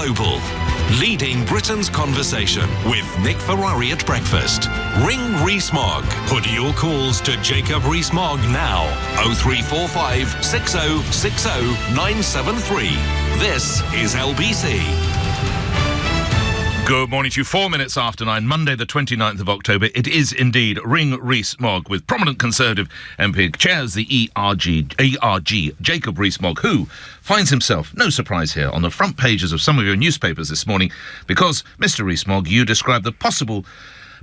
Global. Leading Britain's conversation with Nick Ferrari at breakfast. Ring Rees-Mogg. Put your calls to Jacob Rees-Mogg now. 0345 6060 973. This is LBC. Good morning to you. 4 minutes after 9, Monday the 29th of October. It is indeed Ring Rees-Mogg with prominent Conservative MP, chairs the ERG, Jacob Rees-Mogg, who finds himself, no surprise here, on the front pages of some of your newspapers this morning because, Mr. Rees-Mogg, you describe the possible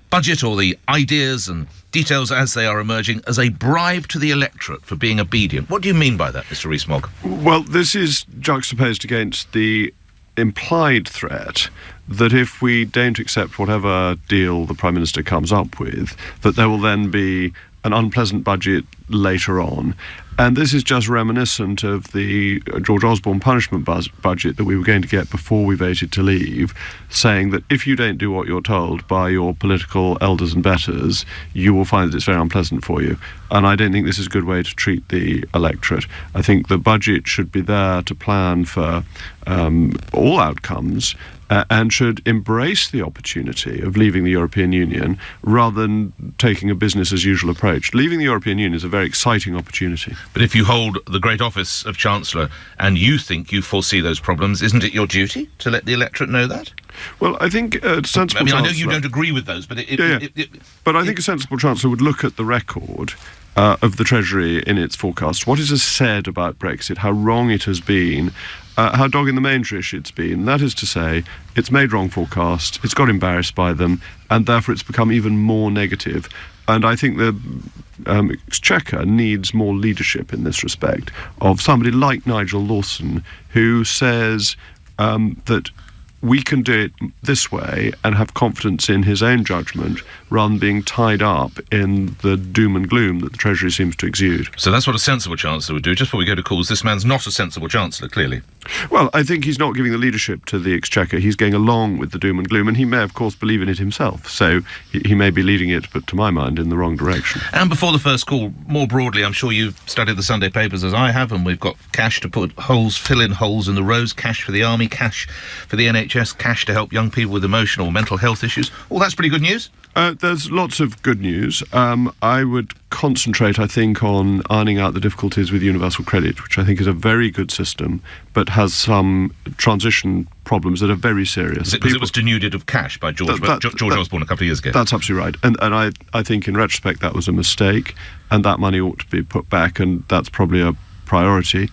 budget or the ideas and details as they are emerging as a bribe to the electorate for being obedient. What do you mean by that, Mr. Rees-Mogg? Well, this is juxtaposed against the implied threat that if we don't accept whatever deal the Prime Minister comes up with, that there will then be an unpleasant budget later on. And this is just reminiscent of the George Osborne punishment budget that we were going to get before we voted to leave, saying that if you don't do what you're told by your political elders and betters, you will find that it's very unpleasant for you. And I don't think this is a good way to treat the electorate. I think the budget should be there to plan for all outcomes and should embrace the opportunity of leaving the European Union rather than taking a business-as-usual approach. Leaving the European Union is a very exciting opportunity. But if you hold the great office of Chancellor and you think you foresee those problems, isn't it your duty to let the electorate know that? Well, I think a sensible Chancellor... I know you don't agree with those, but... But I think a sensible Chancellor would look at the record of the Treasury in its forecasts. What it has said about Brexit, how wrong it has been, how dog-in-the-manger-ish it's been. That is to say, it's made wrong forecasts, it's got embarrassed by them, and therefore it's become even more negative. And I think the Exchequer needs more leadership in this respect, of somebody like Nigel Lawson, who says that we can do it this way and have confidence in his own judgment rather than being tied up in the doom and gloom that the Treasury seems to exude. So that's what a sensible Chancellor would do. Just before we go to calls, this man's not a sensible Chancellor, clearly. Well, I think he's not giving the leadership to the Exchequer. He's going along with the doom and gloom, and he may, of course, believe in it himself. So he may be leading it, but to my mind, in the wrong direction. And before the first call, more broadly, I'm sure you've studied the Sunday papers as I have, and we've got cash to fill in holes in the roads, cash for the army, cash for the NHS, cash to help young people with emotional or mental health issues. All that's pretty good news. There's lots of good news. I would concentrate, I think, on ironing out the difficulties with universal credit, which I think is a very good system, but has some transition problems that are very serious. Because it was denuded of cash by George Osborne a couple of years ago. That's absolutely right. And I think, in retrospect, that was a mistake, and that money ought to be put back, and that's probably a priority.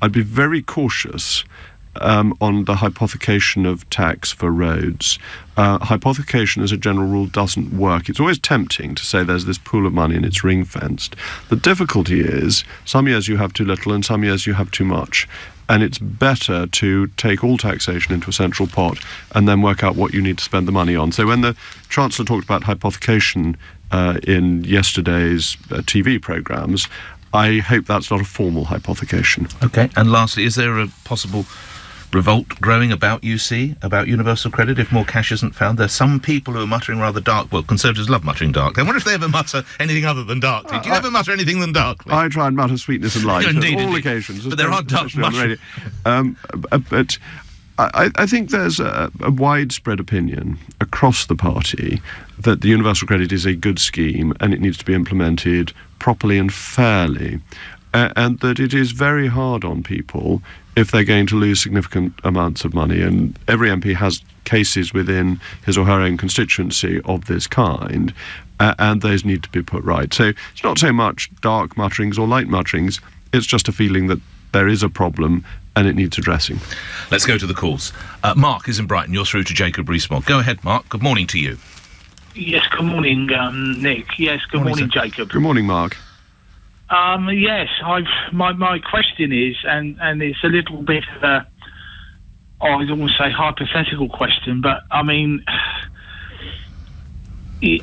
I'd be very cautious on the hypothecation of tax for roads. Hypothecation as a general rule doesn't work. It's always tempting to say there's this pool of money and it's ring-fenced. The difficulty is some years you have too little and some years you have too much. And it's better to take all taxation into a central pot and then work out what you need to spend the money on. So when the Chancellor talked about hypothecation in yesterday's TV programmes, I hope that's not a formal hypothecation. OK, and lastly, is there a possible revolt growing about universal credit if more cash isn't found? There's some people who are muttering rather dark. Well, Conservatives love muttering dark. I wonder if they ever mutter anything other than darkly. Do you ever mutter anything than darkly? I try and mutter sweetness and light Indeed, on all occasions. But there are dark mutters. But I think there's a widespread opinion across the party that the universal credit is a good scheme and it needs to be implemented properly and fairly, and that it is very hard on people if they're going to lose significant amounts of money. And every MP has cases within his or her own constituency of this kind, and those need to be put right. So it's not so much dark mutterings or light mutterings, it's just a feeling that there is a problem and it needs addressing. Let's go to the calls. Mark is in Brighton. You're through to Jacob Rees-Mogg. Go ahead, Mark. Good morning to you. Yes, good morning, Nick. Yes, good morning, Jacob. Good morning, Mark. Yes, my question is, and it's a little bit of a, I don't want to say hypothetical question, but I mean,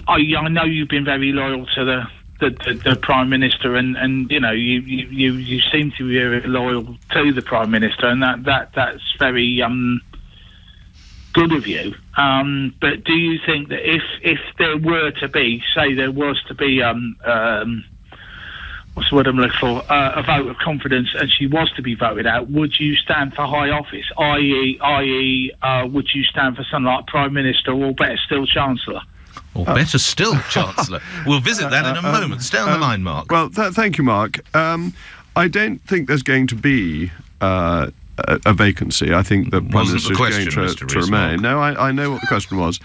I know you've been very loyal to the Prime Minister, and you know you seem to be very loyal to the Prime Minister, and that's very good of you. But do you think that if there were to be, say there was to be what's the word I'm looking for? A vote of confidence, and she was to be voted out. Would you stand for high office, i.e., would you stand for something like Prime Minister, or better still, Chancellor? Or better still, Chancellor. We'll visit that in a moment. Stay on the line, Mark. Well, thank you, Mark. I don't think there's going to be a vacancy. I think the Prime Minister is going to remain. No, I know what the question was.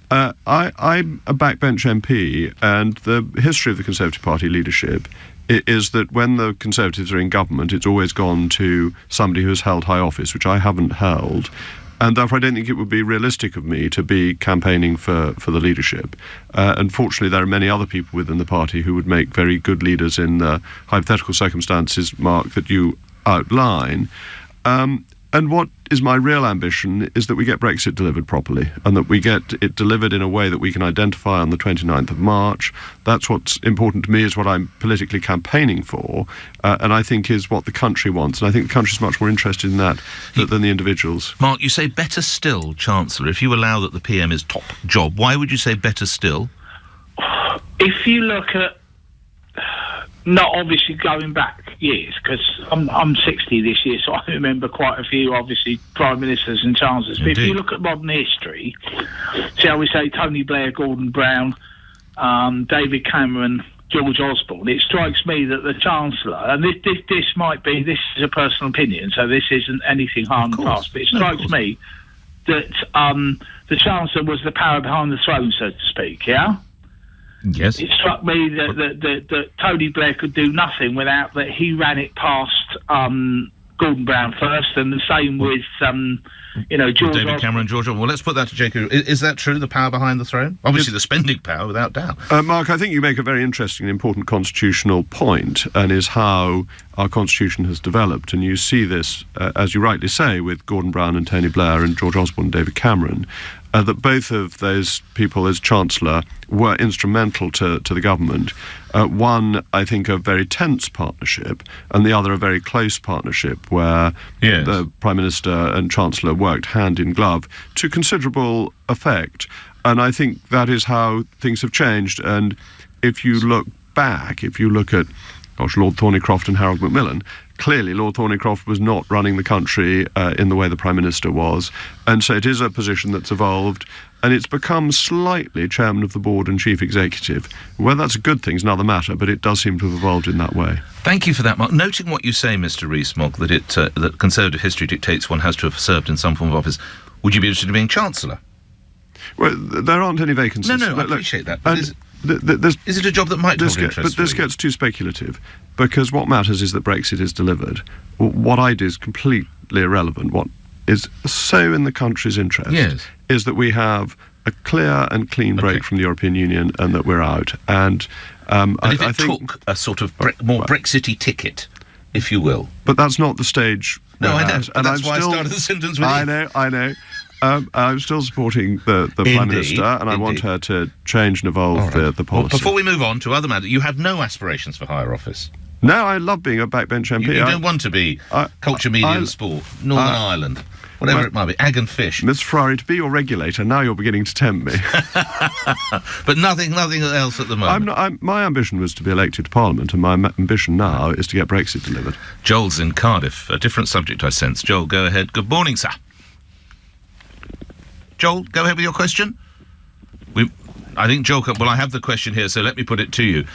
I'm a backbench MP, and the history of the Conservative Party leadership is that when the Conservatives are in government, it's always gone to somebody who has held high office, which I haven't held. And therefore, I don't think it would be realistic of me to be campaigning for the leadership. Unfortunately, there are many other people within the party who would make very good leaders in the hypothetical circumstances, Mark, that you outline. And what is my real ambition is that we get Brexit delivered properly, and that we get it delivered in a way that we can identify on the 29th of March. That's what's important to me, is what I'm politically campaigning for, and I think is what the country wants. And I think the country's much more interested in that than the individuals. Mark, you say better still, Chancellor. If you allow that the PM is top job, why would you say better still? If you look at, not obviously going back years, because I'm 60 this year, so I remember quite a few, obviously, Prime Ministers and Chancellors. But if you look at modern history, shall we say Tony Blair, Gordon Brown, David Cameron, George Osborne, it strikes me that the Chancellor, and this might be, this is a personal opinion, so this isn't anything hard and fast, but it strikes me that the Chancellor was the power behind the throne, so to speak, yeah? Yes. It struck me that Tony Blair could do nothing without that he ran it past Gordon Brown first, and the same with George David Cameron, George Osborne. Well, let's put that to Jacob. Is that true, the power behind the throne? Obviously, the spending power, without doubt. Mark, I think you make a very interesting and important constitutional point, and is how our constitution has developed. And you see this, as you rightly say, with Gordon Brown and Tony Blair and George Osborne and David Cameron, that both of those people as Chancellor were instrumental to the government. One, I think, a very tense partnership, and the other a very close partnership, where the Prime Minister and Chancellor worked hand in glove to considerable effect. And I think that is how things have changed. And if you look back, if you look at Lord Thornycroft and Harold Macmillan, clearly Lord Thornycroft was not running the country in the way the Prime Minister was. And so it is a position that's evolved, and it's become slightly Chairman of the Board and Chief Executive. Whether that's a good thing is another matter, but it does seem to have evolved in that way. Thank you for that, Mark. Noting what you say, Mr. Rees-Mogg, that Conservative history dictates one has to have served in some form of office, would you be interested in being Chancellor? Well, there aren't any vacancies. No, I appreciate that. But is it a job that might hold interest? But this gets too speculative, because what matters is that Brexit is delivered. What I do is completely irrelevant. What is so in the country's interest is that we have a clear and clean break from the European Union, and that we're out. And if it took a sort of more Brexity ticket, if you will. But that's not the stage. No, I know. And that's why I started the sentence with you. I know. I'm still supporting the Prime Minister, and I want her to change and evolve the policy. Well, before we move on to other matters, you have no aspirations for higher office. No, I love being a backbench MP. You don't want to be culture, media and sport, Northern Ireland, whatever it might be, ag and fish. Mr. Ferrari, to be your regulator, now you're beginning to tempt me. But nothing else at the moment. My ambition was to be elected to Parliament, and my ambition now is to get Brexit delivered. Joel's in Cardiff. A different subject, I sense. Joel, go ahead. Good morning, sir. Joel, go ahead with your question. I think Joel... Well, I have the question here, so let me put it to you.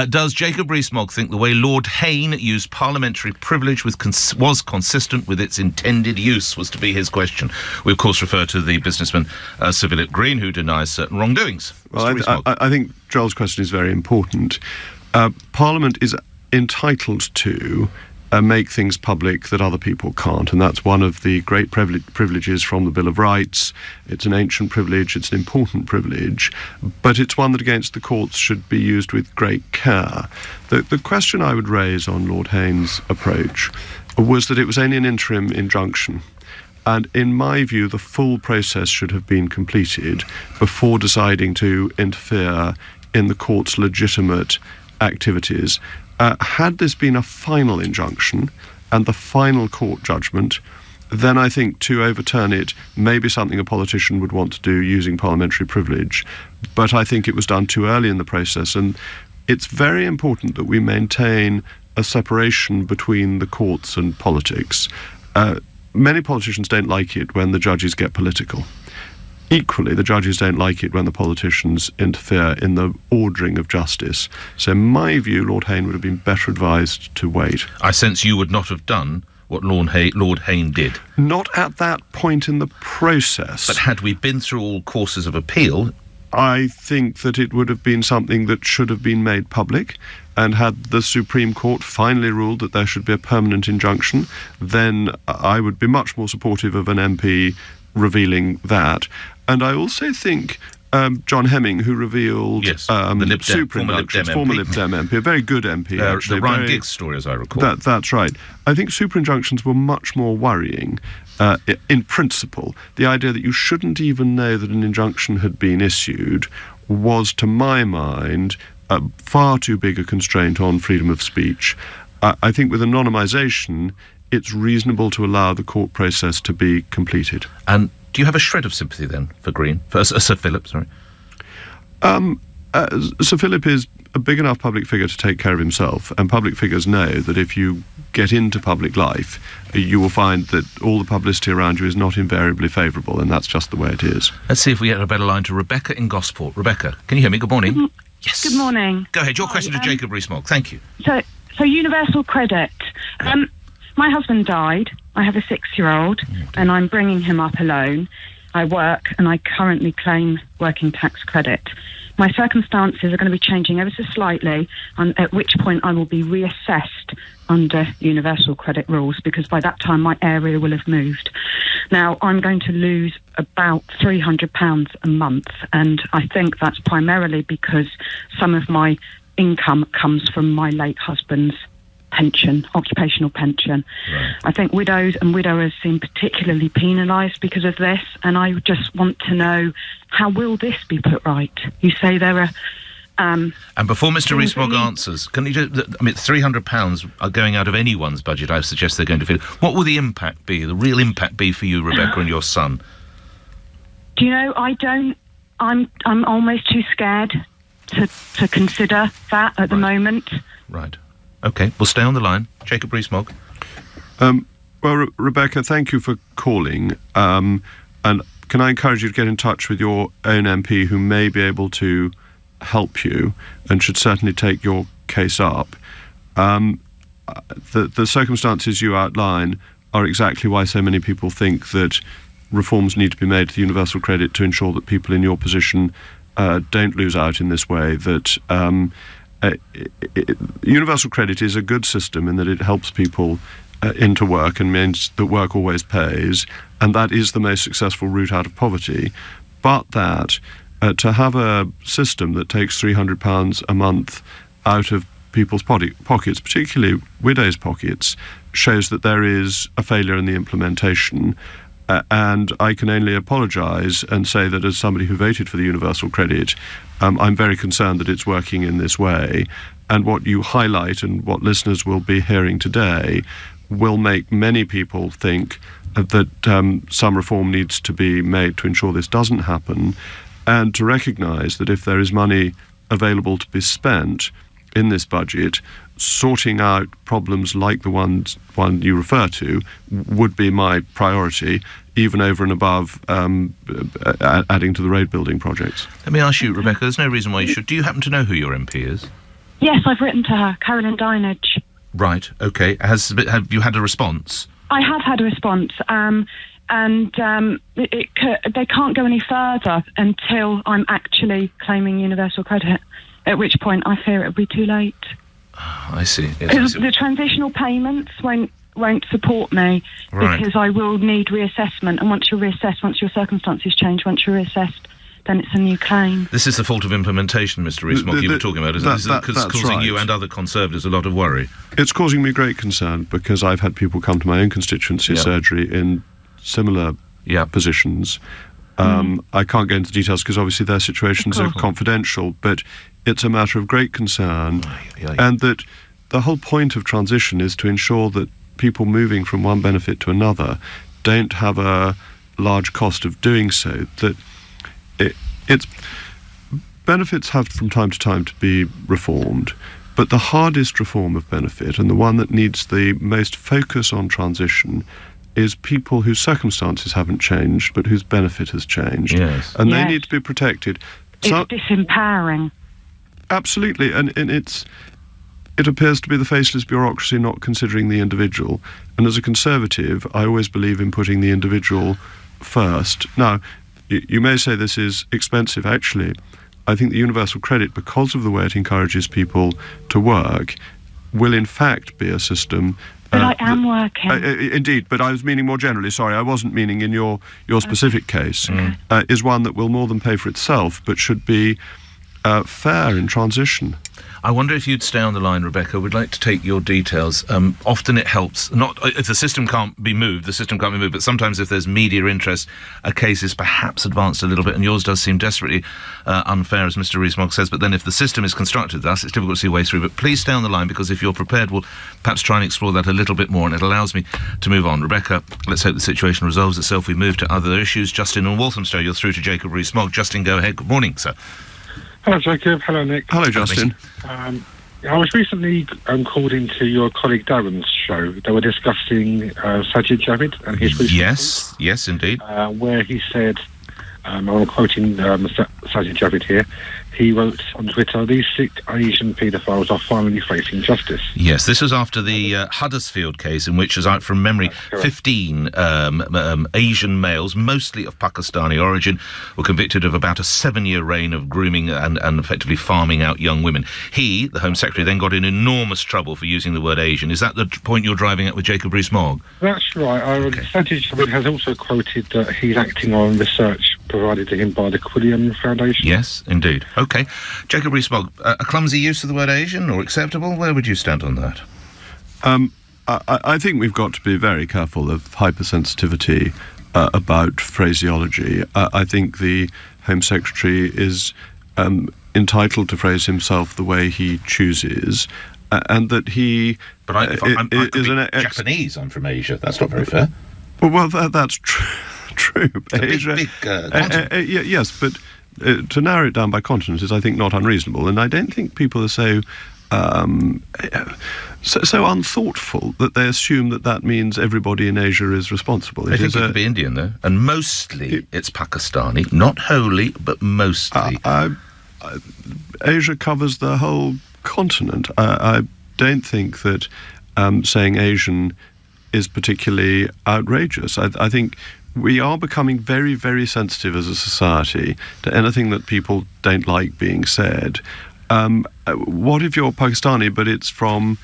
Does Jacob Rees-Mogg think the way Lord Hayne used parliamentary privilege was consistent with its intended use, was to be his question. We, of course, refer to the businessman Sir Philip Green, who denies certain wrongdoings. Well, I think Joel's question is very important. Parliament is entitled to make things public that other people can't, and that's one of the great privileges from the Bill of Rights. It's an ancient privilege, it's an important privilege, but it's one that against the courts should be used with great care. The question I would raise on Lord Hayne's approach was that it was only an interim injunction, and in my view the full process should have been completed before deciding to interfere in the court's legitimate activities. Had this been a final injunction and the final court judgment, then I think to overturn it may be something a politician would want to do using parliamentary privilege. But I think it was done too early in the process, and it's very important that we maintain a separation between the courts and politics. Many politicians don't like it when the judges get political. Equally, the judges don't like it when the politicians interfere in the ordering of justice. So in my view, Lord Hayne would have been better advised to wait. I sense you would not have done what Lord Hayne did. Not at that point in the process. But had we been through all courses of appeal... I think that it would have been something that should have been made public, and had the Supreme Court finally ruled that there should be a permanent injunction, then I would be much more supportive of an MP revealing that. And I also think John Hemming, who revealed former Lib Dem MP, a very good MP, actually. The Ryan Giggs story, as I recall. That's right. I think super injunctions were much more worrying in principle. The idea that you shouldn't even know that an injunction had been issued was, to my mind, far too big a constraint on freedom of speech. I think with anonymisation, it's reasonable to allow the court process to be completed. And do you have a shred of sympathy then for Green, for Sir Philip? Sorry. Sir Philip is a big enough public figure to take care of himself, and public figures know that if you get into public life, you will find that all the publicity around you is not invariably favourable, and that's just the way it is. Let's see if we get a better line to Rebecca in Gosport. Rebecca, can you hear me? Good morning. Yes. Good morning. Go ahead. Your question to Jacob Rees-Mogg. Thank you. So universal credit. My husband died. I have a 6-year-old, and I'm bringing him up alone. I work, and I currently claim working tax credit. My circumstances are going to be changing ever so slightly, at which point I will be reassessed under universal credit rules, because by that time my area will have moved. Now, I'm going to lose about £300 a month, and I think that's primarily because some of my income comes from my late husband's pension, occupational pension. Right. I think widows and widowers seem particularly penalised because of this, and I just want to know, how will this be put right? You say there are... and before Mr Rees-Mogg answers, can you just... I mean, £300 are going out of anyone's budget, I suggest they're going to feel. What will the impact be, the real impact be for you, Rebecca, and your son? Do you know, I'm almost too scared to consider that at the moment. Right. OK, we'll stay on the line. Jacob Rees-Mogg. Well, Rebecca, thank you for calling. And can I encourage you to get in touch with your own MP, who may be able to help you and should certainly take your case up. The circumstances you outline are exactly why so many people think that reforms need to be made to the universal credit to ensure that people in your position don't lose out in this way, that... universal credit is a good system in that it helps people into work and means that work always pays, and that is the most successful route out of poverty. But that to have a system that takes £300 a month out of people's pockets, particularly widows' pockets, shows that there is a failure in the implementation. And I can only apologise and say that as somebody who voted for the universal credit, I'm very concerned that it's working in this way. And what you highlight and what listeners will be hearing today will make many people think that some reform needs to be made to ensure this doesn't happen, and to recognise that if there is money available to be spent in this budget, sorting out problems like the one you refer to would be my priority, even over and above adding to the road building projects. Let me ask you, Rebecca, there's no reason why you should. Do you happen to know who your MP is? Yes, I've written to her, Carolyn Dinage. Right, OK. Have you had a response? I have had a response, they can't go any further until I'm actually claiming universal credit, at which point I fear it'll be too late. I see. Because the transitional payments won't support me, right, because I will need reassessment, and once you're reassessed, once your circumstances change, once you're reassessed, then it's a new claim. This is the fault of implementation, Mr Rees-Mogg, you were talking about, isn't it? This is causing you and other Conservatives a lot of worry. It's causing me great concern, because I've had people come to my own constituency surgery in similar positions. I can't go into details because obviously their situations are confidential, but it's a matter of great concern, and that the whole point of transition is to ensure that people moving from one benefit to another don't have a large cost of doing so. That it's benefits have from time to time to be reformed, but the hardest reform of benefit, and the one that needs the most focus on transition, is people whose circumstances haven't changed, but whose benefit has changed. Yes. And they Yes. need to be protected. It's disempowering. Absolutely, and it appears to be the faceless bureaucracy not considering the individual. And as a Conservative, I always believe in putting the individual first. Now, you may say this is expensive. Actually, I think the universal credit, because of the way it encourages people to work, will in fact be a system. But I am working. Indeed, but I was meaning more generally. Sorry, I wasn't meaning in your specific case. Is one that will more than pay for itself, but should be fair in transition. I wonder if you'd stay on the line, Rebecca. We'd like to take your details. Often it helps. Not if the system can't be moved, but sometimes if there's media interest, a case is perhaps advanced a little bit, and yours does seem desperately unfair, as Mr. Rees-Mogg says. But then if the system is constructed thus, it's difficult to see a way through. But please stay on the line, because if you're prepared, we'll perhaps try and explore that a little bit more, and it allows me to move on. Rebecca, let's hope the situation resolves itself. We move to other issues. Justin in Walthamstow, you're through to Jacob Rees-Mogg. Justin, go ahead. Good morning, sir. Hello, Jacob. Hello, Nick. Hello, Justin. I was recently called into your colleague Darren's show. They were discussing Sajid Javid and his recent Yes, indeed. where he said, I'm quoting Sajid Javid here, he wrote on Twitter, "These 6 Asian paedophiles are finally facing justice." Yes, this was after the Huddersfield case, in which, as I from memory, 15 Asian males, mostly of Pakistani origin, were convicted of about a 7-year reign of grooming and effectively farming out young women. He, the Home Secretary, then got in enormous trouble for using the word Asian. Is that the point you're driving at with Jacob Rees-Mogg? That's right. Sajid Javid has also quoted that he's acting on research provided to him by the Quilliam Foundation. Yes, indeed. OK. Jacob Rees-Mogg, a clumsy use of the word Asian or acceptable? Where would you stand on that? I think we've got to be very careful of hypersensitivity about phraseology. I think the Home Secretary is entitled to phrase himself the way he chooses, and that he... But I could be Japanese. I'm from Asia. That's not very fair. Well, that's true. It's a big continent. Yes, but to narrow it down by continent is, I think, not unreasonable. And I don't think people are so unthoughtful that they assume that means everybody in Asia is responsible. I think it could be Indian, though. And mostly it's Pakistani. Not wholly, but mostly. Asia covers the whole continent. I don't think that saying Asian is particularly outrageous. I think we are becoming very, very sensitive as a society to anything that people don't like being said. What if you're Pakistani, but it's from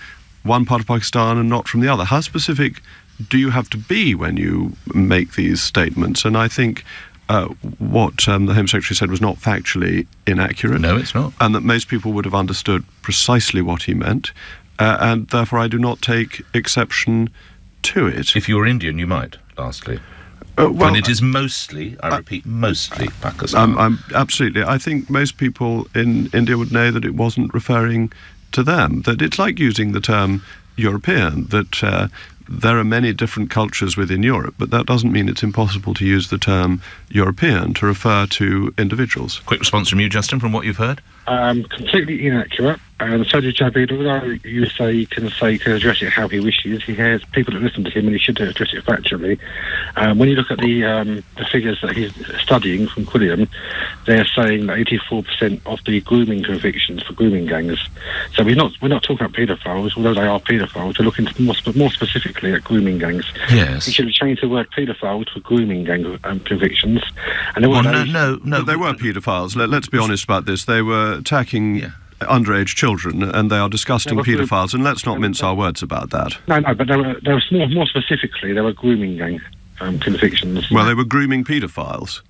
one part of Pakistan and not from the other? How specific do you have to be when you make these statements? And I think what the Home Secretary said was not factually inaccurate. No, it's not. And that most people would have understood precisely what he meant. And therefore I do not take exception to it. If you were Indian, you might, lastly. When it is mostly, I repeat, mostly Pakistan. Absolutely. I think most people in India would know that it wasn't referring to them, that it's like using the term European, that there are many different cultures within Europe, but that doesn't mean it's impossible to use the term European to refer to individuals. Quick response from you, Justin, from what you've heard? Completely inaccurate. And Sajid Javid, although you say he can address it how he wishes, he has people that listen to him, and he should address it factually. When you look at the figures that he's studying from Quilliam, they're saying that 84% of the grooming convictions for grooming gangs. So we're not talking about paedophiles, although they are paedophiles. We're looking more specifically at grooming gangs. Yes. He should have changed the word paedophiles for grooming gang convictions. And No. But they were paedophiles. Let's be honest about this. They were attacking underage children, and they are disgusting paedophiles, and let's not mince our words about that. No, but there were more specifically, there were grooming gang convictions. Well, they were grooming paedophiles.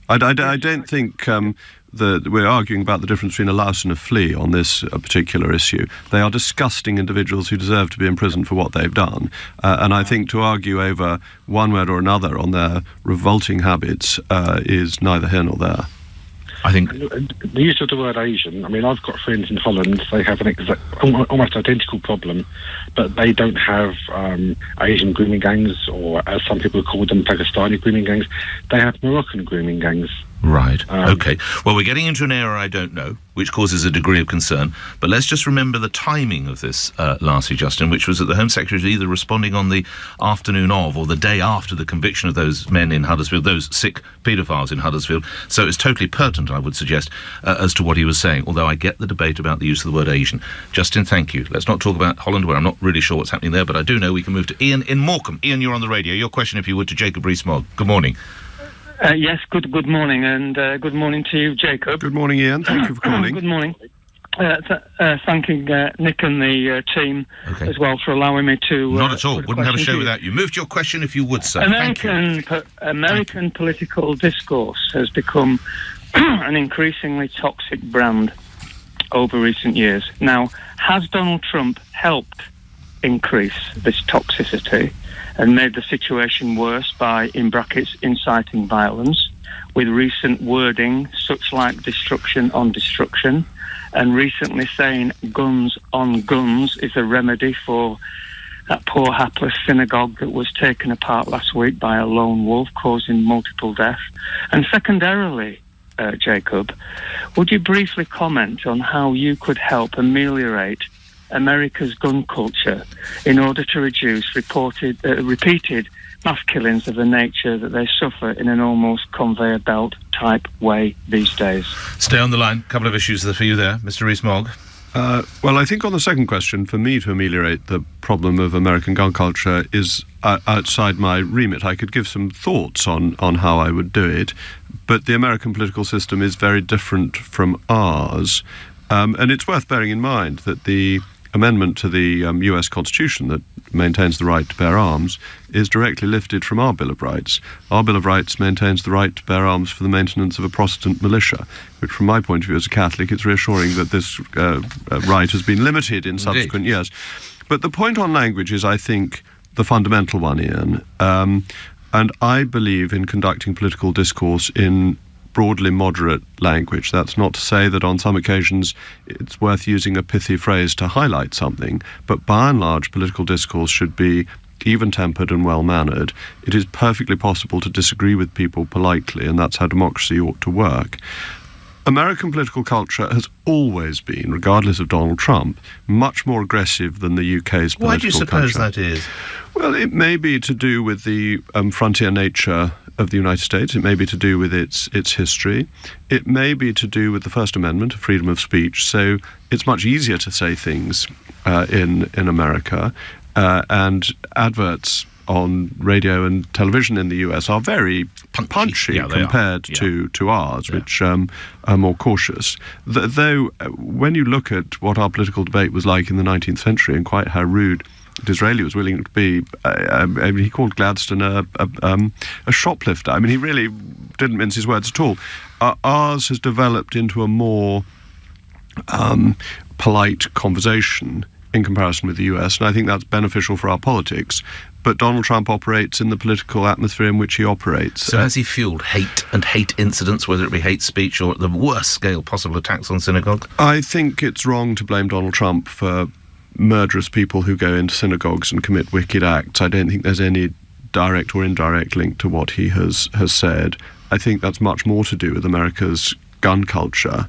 I don't think that we're arguing about the difference between a louse and a flea on this particular issue. They are disgusting individuals who deserve to be imprisoned for what they've done. And I think to argue over one word or another on their revolting habits is neither here nor there. I think the use of the word Asian, I mean, I've got friends in Holland, they have an almost identical problem, but they don't have Asian grooming gangs, or as some people call them, Pakistani grooming gangs. They have Moroccan grooming gangs. Right. OK. Well, we're getting into an area I don't know, which causes a degree of concern. But let's just remember the timing of this, lastly, Justin, which was that the Home Secretary was either responding on the afternoon of or the day after the conviction of those men in Huddersfield, those sick paedophiles in Huddersfield. So it's totally pertinent, I would suggest, as to what he was saying, although I get the debate about the use of the word Asian. Justin, thank you. Let's not talk about Holland, where I'm not really sure what's happening there, but I do know we can move to Ian in Morecambe. Ian, you're on the radio. Your question, if you would, to Jacob Rees-Mogg. Good morning. Yes, good morning, and good morning to you, Jacob. Good morning, Ian. Thank you for calling. Good morning. Thanking Nick and the team as well for allowing me to... Not at all. Wouldn't have a show without you. Move to your question, if you would, sir. American political discourse has become an increasingly toxic brand over recent years. Now, has Donald Trump helped increase this toxicity and made the situation worse by, in brackets, inciting violence, with recent wording such like destruction on destruction, and recently saying guns on guns is a remedy for that poor hapless synagogue that was taken apart last week by a lone wolf, causing multiple deaths? And secondarily, Jacob, would you briefly comment on how you could help ameliorate America's gun culture in order to reduce repeated mass killings of the nature that they suffer in an almost conveyor belt type way these days? Stay on the line. A couple of issues for you there, Mr. Rees-Mogg. Well, I think on the second question, for me to ameliorate the problem of American gun culture is outside my remit. I could give some thoughts on how I would do it, but the American political system is very different from ours. And it's worth bearing in mind that the amendment to the US Constitution that maintains the right to bear arms is directly lifted from our Bill of Rights. Our Bill of Rights maintains the right to bear arms for the maintenance of a Protestant militia, which from my point of view as a Catholic, it's reassuring that this right has been limited in subsequent years. But the point on language is, I think, the fundamental one, Ian. And I believe in conducting political discourse in broadly moderate language. That's not to say that on some occasions it's worth using a pithy phrase to highlight something, but by and large political discourse should be even-tempered and well-mannered. It is perfectly possible to disagree with people politely, and that's how democracy ought to work. American political culture has always been, regardless of Donald Trump, much more aggressive than the UK's political culture. Why do you suppose that is? Well, it may be to do with the frontier nature of the United States. It may be to do with its history. It may be to do with the First Amendment, freedom of speech. So it's much easier to say things in America. And adverts on radio and television in the US are very punchy compared to ours, which are more cautious. Though when you look at what our political debate was like in the 19th century and quite how rude Disraeli was willing to be, he called Gladstone a shoplifter. I mean, he really didn't mince his words at all. Ours has developed into a more polite conversation in comparison with the US, and I think that's beneficial for our politics. But Donald Trump operates in the political atmosphere in which he operates. So has he fueled hate and hate incidents, whether it be hate speech or at the worst scale possible attacks on synagogue? I think it's wrong to blame Donald Trump for murderous people who go into synagogues and commit wicked acts. I don't think there's any direct or indirect link to what he has said. I think that's much more to do with America's gun culture.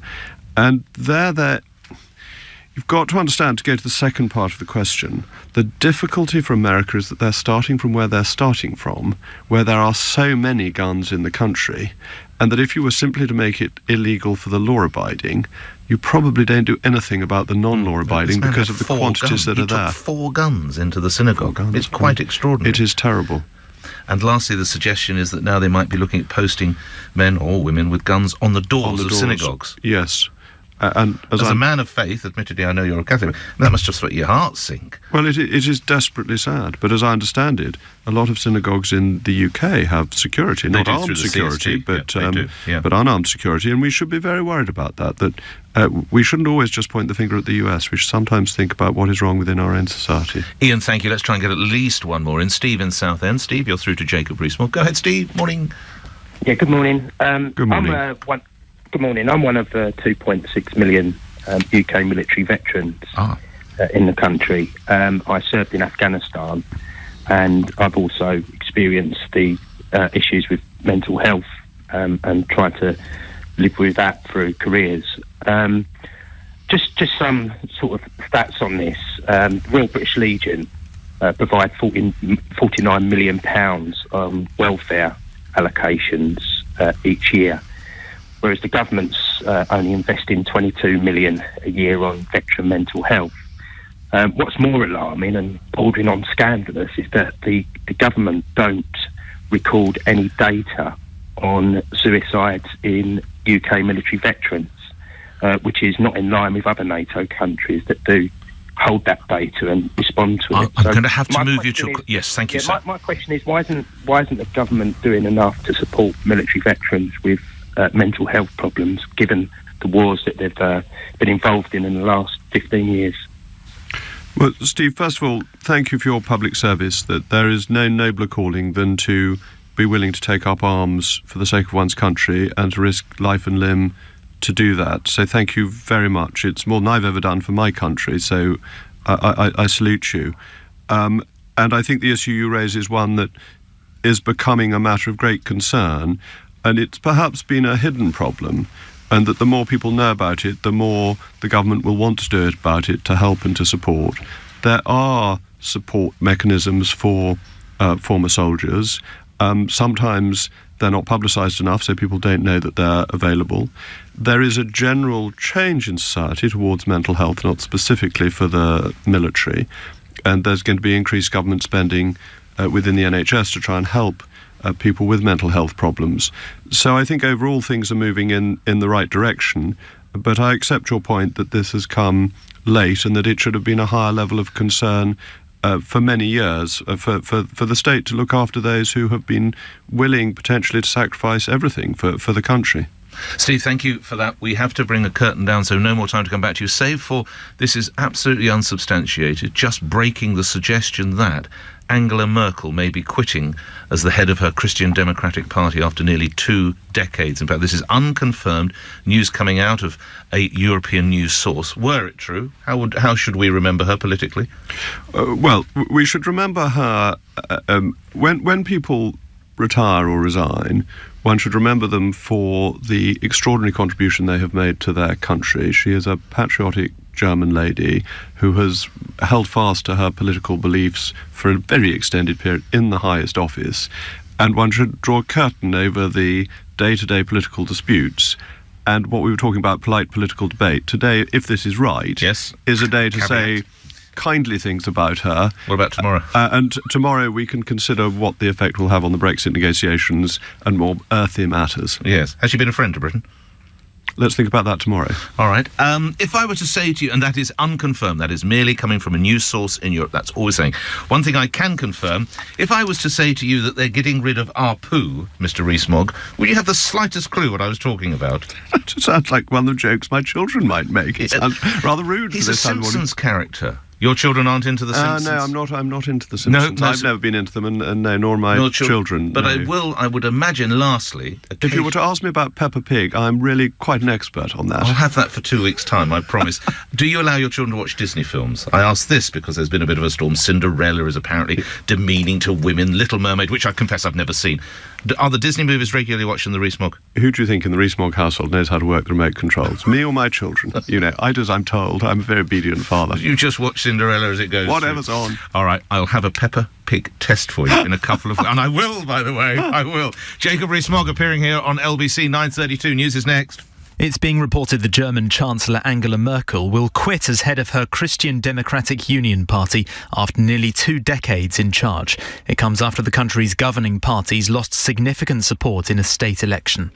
And you've got to understand, to go to the second part of the question, the difficulty for America is that they're starting from where they're starting from, where there are so many guns in the country, and that if you were simply to make it illegal for the law-abiding, you probably don't do anything about the non-law-abiding because of the quantities that are there. He took 4 guns into the synagogue. It's quite extraordinary. It is terrible. And lastly, the suggestion is that now they might be looking at posting men or women with guns on the doors of synagogues. Yes. And as a man of faith, admittedly, I know you're a Catholic, that must just make your heart sink. Well, it is desperately sad, but as I understand it, a lot of synagogues in the UK have security, not armed security, but unarmed security, and we should be very worried about that we shouldn't always just point the finger at the US. We should sometimes think about what is wrong within our own society. Ian, thank you. Let's try and get at least one more in. Steve in Southend. Steve, you're through to Jacob Rees-Mogg. Go ahead, Steve. Morning. Yeah, good morning. Good morning. Good morning. I'm one of 2.6 million UK military veterans in the country. I served in Afghanistan, and I've also experienced the issues with mental health and try to live with that through careers. Just some sort of stats on this. Royal British Legion provide £49 million on welfare allocations each year, whereas the government's only investing $22 million a year on veteran mental health. What's more alarming and bordering on scandalous is that the government don't record any data on suicides in UK military veterans, which is not in line with other NATO countries that do hold that data and respond to it. I'm going to have to move you to... Yes, thank you, sir. My question is, why isn't the government doing enough to support military veterans with mental health problems, given the wars that they've been involved in the last 15 years? Well, Steve, first of all, thank you for your public service, that there is no nobler calling than to be willing to take up arms for the sake of one's country and to risk life and limb to do that. So thank you very much. It's more than I've ever done for my country, so I salute you. And I think the issue you raise is one that is becoming a matter of great concern, and it's perhaps been a hidden problem, and that the more people know about it, the more the government will want to do it about it to help and to support. There are support mechanisms for former soldiers. Sometimes they're not publicised enough, so people don't know that they're available. There is a general change in society towards mental health, not specifically for the military, and there's going to be increased government spending within the NHS to try and help people with mental health problems. So I think overall things are moving in the right direction, but I accept your point that this has come late and that it should have been a higher level of concern for many years, for the state to look after those who have been willing potentially to sacrifice everything for the country. Steve, thank you for that. We have to bring a curtain down, so no more time to come back to you, save for this is absolutely unsubstantiated, just breaking the suggestion that Angela Merkel may be quitting as the head of her Christian Democratic Party after nearly 2 decades. In fact, this is unconfirmed news coming out of a European news source. Were it true, how should we remember her politically? Well, we should remember her when people retire or resign. One should remember them for the extraordinary contribution they have made to their country. She is a patriotic German lady who has held fast to her political beliefs for a very extended period in the highest office. And one should draw a curtain over the day-to-day political disputes. And what we were talking about, polite political debate. Today, if this is right, yes, is a day to Caveat. say kindly things about her. What about tomorrow? And tomorrow we can consider what the effect will have on the Brexit negotiations and more earthy matters. Yes. Has she been a friend to Britain? Let's think about that tomorrow. All right. If I were to say to you, and that is unconfirmed, that is merely coming from a news source in Europe, that's all we're saying. One thing I can confirm, if I was to say to you that they're getting rid of our poo, Mr. Rees-Mogg, would you have the slightest clue what I was talking about? It sounds like one of the jokes my children might make. It sounds rather rude. He's a Simpsons character. Your children aren't into The Simpsons? No, I'm not into The Simpsons. No, I've never been into them, and no, nor my children. But no. I would imagine, lastly... If you were to ask me about Peppa Pig, I'm really quite an expert on that. I'll have that for 2 weeks' time, I promise. Do you allow your children to watch Disney films? I ask this because there's been a bit of a storm. Cinderella is apparently demeaning to women. Little Mermaid, which I confess I've never seen. Are the Disney movies regularly watched in the Rees-Mogg? Who do you think in the Rees-Mogg household knows how to work the remote controls? Me or my children? You know, I do as I'm told. I'm a very obedient father. You just watch Cinderella as it goes. Whatever's on. All right, I'll have a Peppa Pig test for you in a couple of... And I will, by the way, I will. Jacob Rees-Mogg appearing here on LBC 9:32. News is next. It's being reported the German Chancellor Angela Merkel will quit as head of her Christian Democratic Union party after nearly 2 decades in charge. It comes after the country's governing parties lost significant support in a state election.